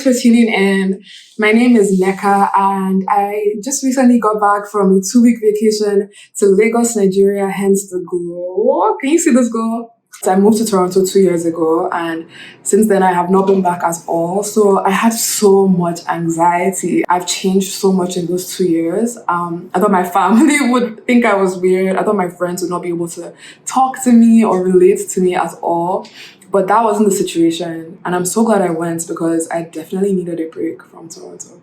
Thanks for tuning in. My name is Neka, and I just recently got back from a 2-week vacation to Lagos, Nigeria, hence the glow. Can you see this glow? So I moved to Toronto 2 years ago, and since then I have not been back at all. So I had so much anxiety. I've changed so much in those 2 years. I thought my family would think I was weird. I thought my friends would not be able to talk to me or relate to me at all. But that wasn't the situation. And I'm so glad I went because I definitely needed a break from Toronto.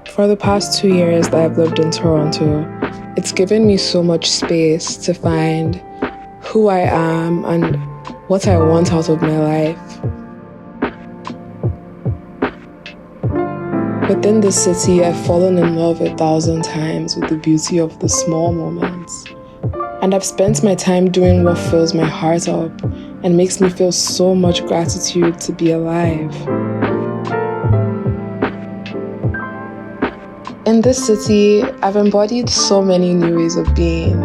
For the past 2 years that I've lived in Toronto, it's given me so much space to find who I am and what I want out of my life. Within the city, I've fallen in love 1,000 times with the beauty of the small moments. And I've spent my time doing what fills my heart up and makes me feel so much gratitude to be alive. In this city, I've embodied so many new ways of being,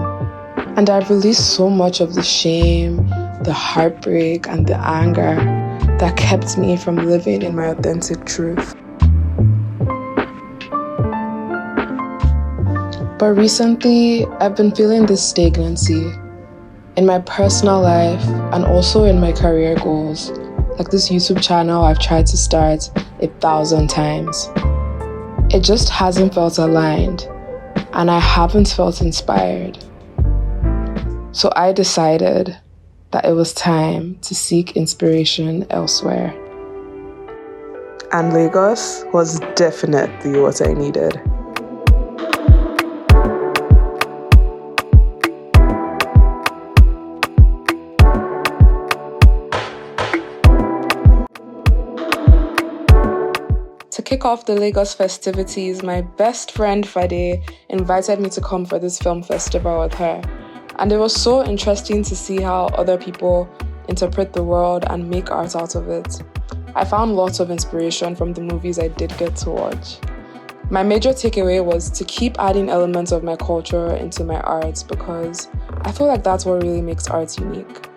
and I've released so much of the shame, the heartbreak, and the anger that kept me from living in my authentic truth. But recently, I've been feeling this stagnancy in my personal life and also in my career goals. Like this YouTube channel I've tried to start 1,000 times. It just hasn't felt aligned, and I haven't felt inspired. So I decided that it was time to seek inspiration elsewhere. And Lagos was definitely what I needed. To kick off the Lagos festivities, my best friend Fade invited me to come for this film festival with her. And it was so interesting to see how other people interpret the world and make art out of it. I found lots of inspiration from the movies I did get to watch. My major takeaway was to keep adding elements of my culture into my art because I feel like that's what really makes art unique.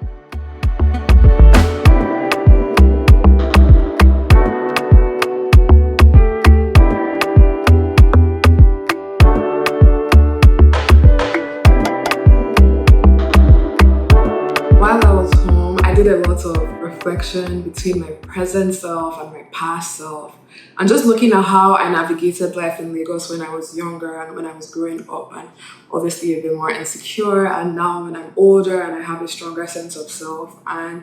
While I was home, I did a lot of reflection between my present self and my past self, and just looking at how I navigated life in Lagos when I was younger and when I was growing up, and obviously a bit more insecure, and now when I'm older and I have a stronger sense of self. And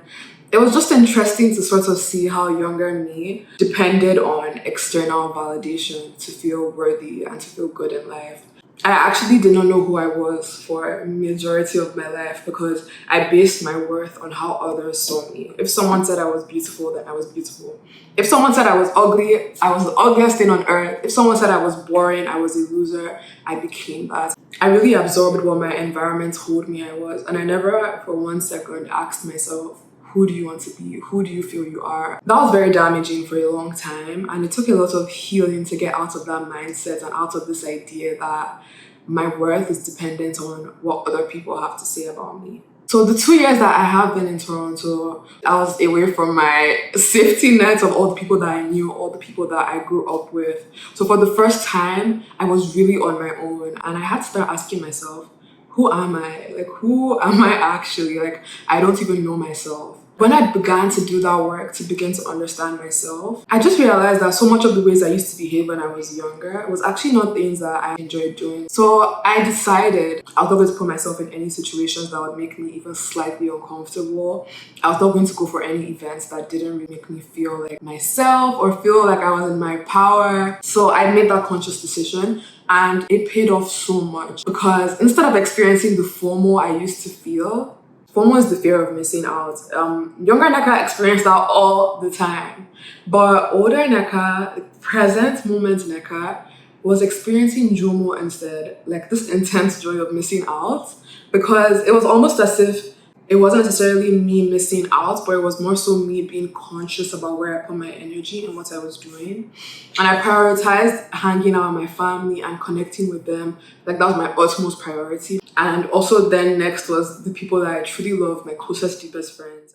it was just interesting to sort of see how younger me depended on external validation to feel worthy and to feel good in life. I actually did not know who I was for a majority of my life because I based my worth on how others saw me. If someone said I was beautiful, then I was beautiful. If someone said I was ugly, I was the ugliest thing on earth. If someone said I was boring, I was a loser, I became that. I really absorbed what my environment told me I was, and I never for 1 second asked myself, who do you want to be? Who do you feel you are? That was very damaging for a long time, and it took a lot of healing to get out of that mindset and out of this idea that my worth is dependent on what other people have to say about me. So the 2 years that I have been in Toronto, I was away from my safety net of all the people that I knew, all the people that I grew up with. So for the first time, I was really on my own, and I had to start asking myself, who am I? Like, who am I actually? Like, I don't even know myself. When I began to do that work, to begin to understand myself, I just realized that so much of the ways I used to behave when I was younger was actually not things that I enjoyed doing. So I decided I was not going to put myself in any situations that would make me even slightly uncomfortable. I was not going to go for any events that didn't really make me feel like myself or feel like I was in my power. So I made that conscious decision, and it paid off so much because instead of experiencing the FOMO I used to feel, FOMO is the fear of missing out. Younger Neka experienced that all the time. But older Neka, present moment Neka, was experiencing JOMO instead, like this intense joy of missing out, because it was almost as if it wasn't necessarily me missing out, but it was more so me being conscious about where I put my energy and what I was doing. And I prioritized hanging out with my family and connecting with them. Like that was my utmost priority. And also then next was the people that I truly love, my closest, deepest friends.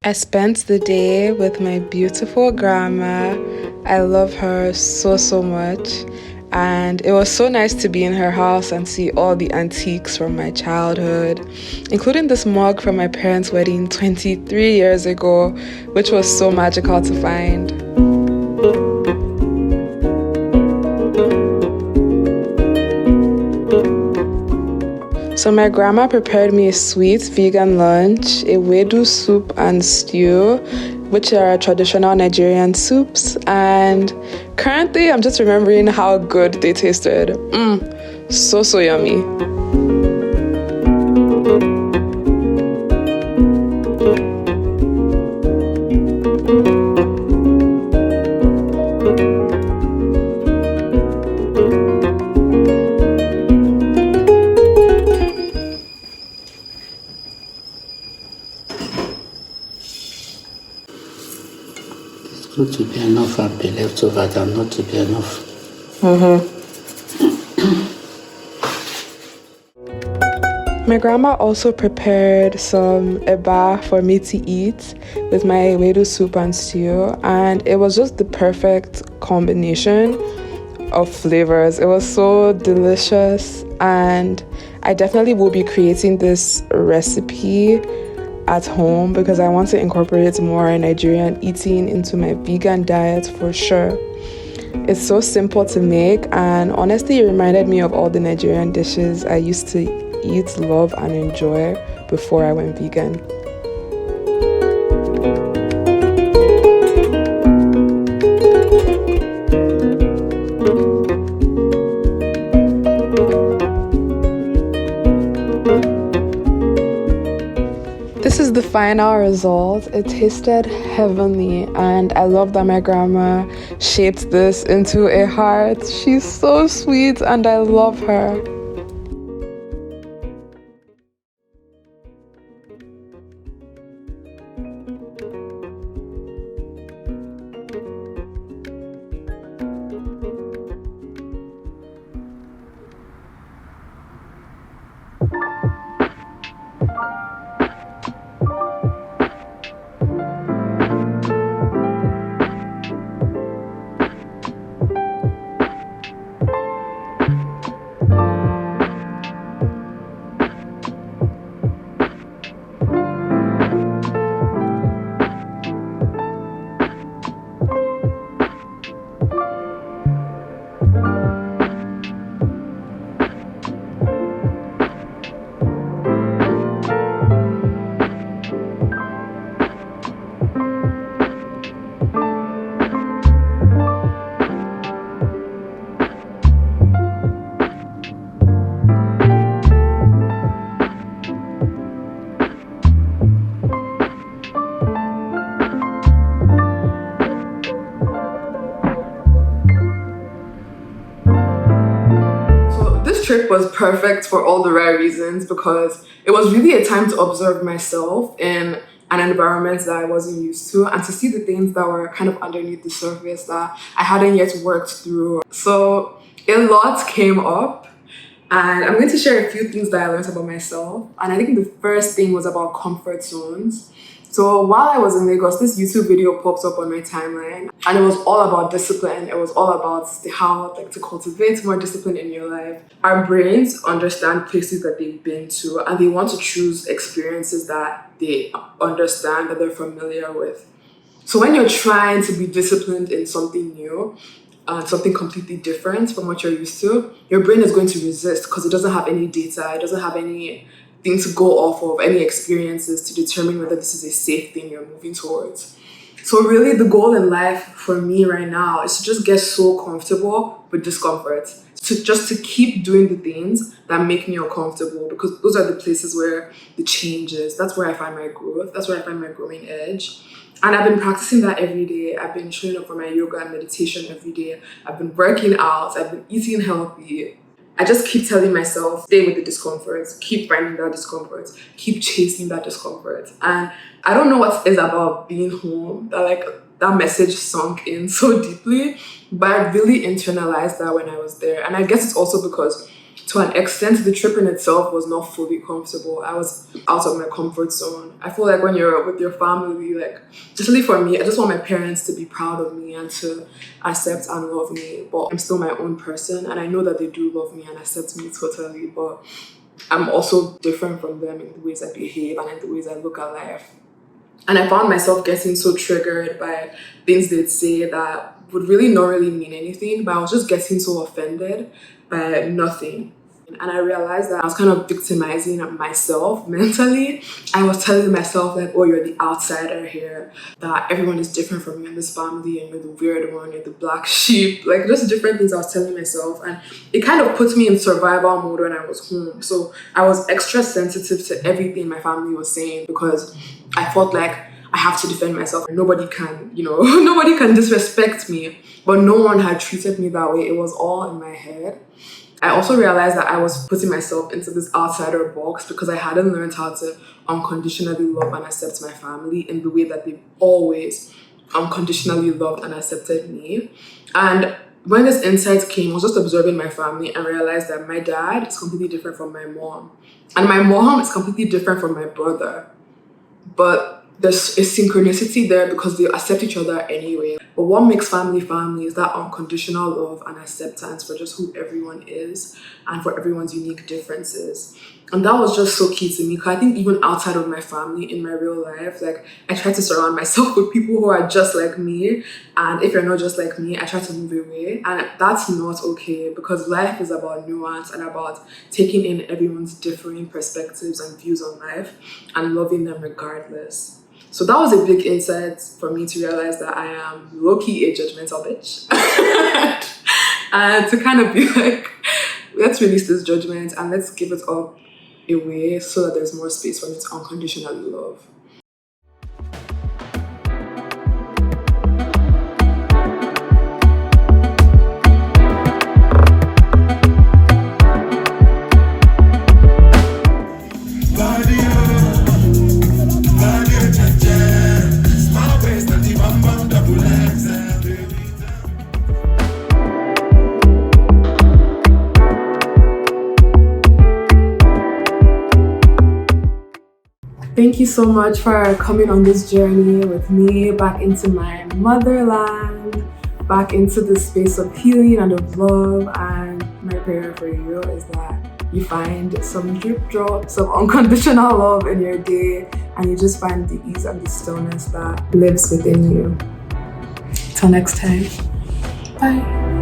I spent the day with my beautiful grandma. I love her so, so much. And it was so nice to be in her house and see all the antiques from my childhood, including this mug from my parents' wedding 23 years ago, which was so magical to find. So my grandma prepared me a sweet vegan lunch, a wedu soup and stew, which are traditional Nigerian soups. And currently I'm just remembering how good they tasted. So, so yummy. Good to be enough and be left over than not to be enough. My grandma also prepared some eba for me to eat with my wedu soup and stew, and it was just the perfect combination of flavors. It was so delicious, and I definitely will be creating this recipe at home because I want to incorporate more Nigerian eating into my vegan diet for sure. It's so simple to make, and honestly, it reminded me of all the Nigerian dishes I used to eat, love, and enjoy before I went vegan. This is the final result. It tasted heavenly, and I love that my grandma shaped this into a heart. She's so sweet and I love her. Trip was perfect for all the right reasons because it was really a time to observe myself in an environment that I wasn't used to and to see the things that were kind of underneath the surface that I hadn't yet worked through. So a lot came up, and I'm going to share a few things that I learned about myself. And I think the first thing was about comfort zones. So while I was in Lagos, this YouTube video popped up on my timeline, and it was all about discipline. It was all about how to cultivate more discipline in your life. Our brains understand places that they've been to, and they want to choose experiences that they understand, that they're familiar with. So when you're trying to be disciplined in something new, something completely different from what you're used to, your brain is going to resist because it doesn't have any data, it doesn't have any thing to go off of, any experiences to determine whether this is a safe thing you're moving towards. So really the goal in life for me right now is to just get so comfortable with discomfort, to keep doing the things that make me uncomfortable, because those are the places where the change is. That's where I find my growth. That's where I find my growing edge. And I've been practicing that every day. I've been showing up for my yoga and meditation every day. I've been working out. I've been eating healthy. I just keep telling myself, stay with the discomfort, keep finding that discomfort, keep chasing that discomfort. And I don't know what it is about being home that message sunk in so deeply, but I really internalized that when I was there. And I guess it's also because to an extent, the trip in itself was not fully comfortable. I was out of my comfort zone. I feel like when you're with your family, like, just really for me, I just want my parents to be proud of me and to accept and love me. But I'm still my own person, and I know that they do love me and accept me totally. But I'm also different from them in the ways I behave and in the ways I look at life. And I found myself getting so triggered by things they'd say that would really not really mean anything, but I was just getting so offended by nothing. And I realized that I was kind of victimizing myself mentally. I was telling myself like, oh, you're the outsider here, that everyone is different from you in this family and you're the weird one, you're the black sheep, like just different things I was telling myself. And it kind of put me in survival mode when I was home. So I was extra sensitive to everything my family was saying because I felt like I have to defend myself. Nobody can, nobody can disrespect me. But no one had treated me that way. It was all in my head. I also realized that I was putting myself into this outsider box because I hadn't learned how to unconditionally love and accept my family in the way that they've always unconditionally loved and accepted me. And when this insight came, I was just observing my family and realized that my dad is completely different from my mom. And my mom is completely different from my brother. But there's a synchronicity there because they accept each other anyway. But what makes family family is that unconditional love and acceptance for just who everyone is and for everyone's unique differences. And that was just so key to me because I think even outside of my family in my real life, like I try to surround myself with people who are just like me. And if you're not just like me, I try to move away. And that's not okay because life is about nuance and about taking in everyone's differing perspectives and views on life and loving them regardless. So that was a big insight for me to realize that I am low-key a judgmental bitch. And to kind of be like, let's release this judgment and let's give it up away so that there's more space for me to unconditionally love. Thank you so much for coming on this journey with me back into my motherland, back into the space of healing and of love. And my prayer for you is that you find some drip drops of unconditional love in your day and you just find the ease and the stillness that lives within you. Till next time, bye.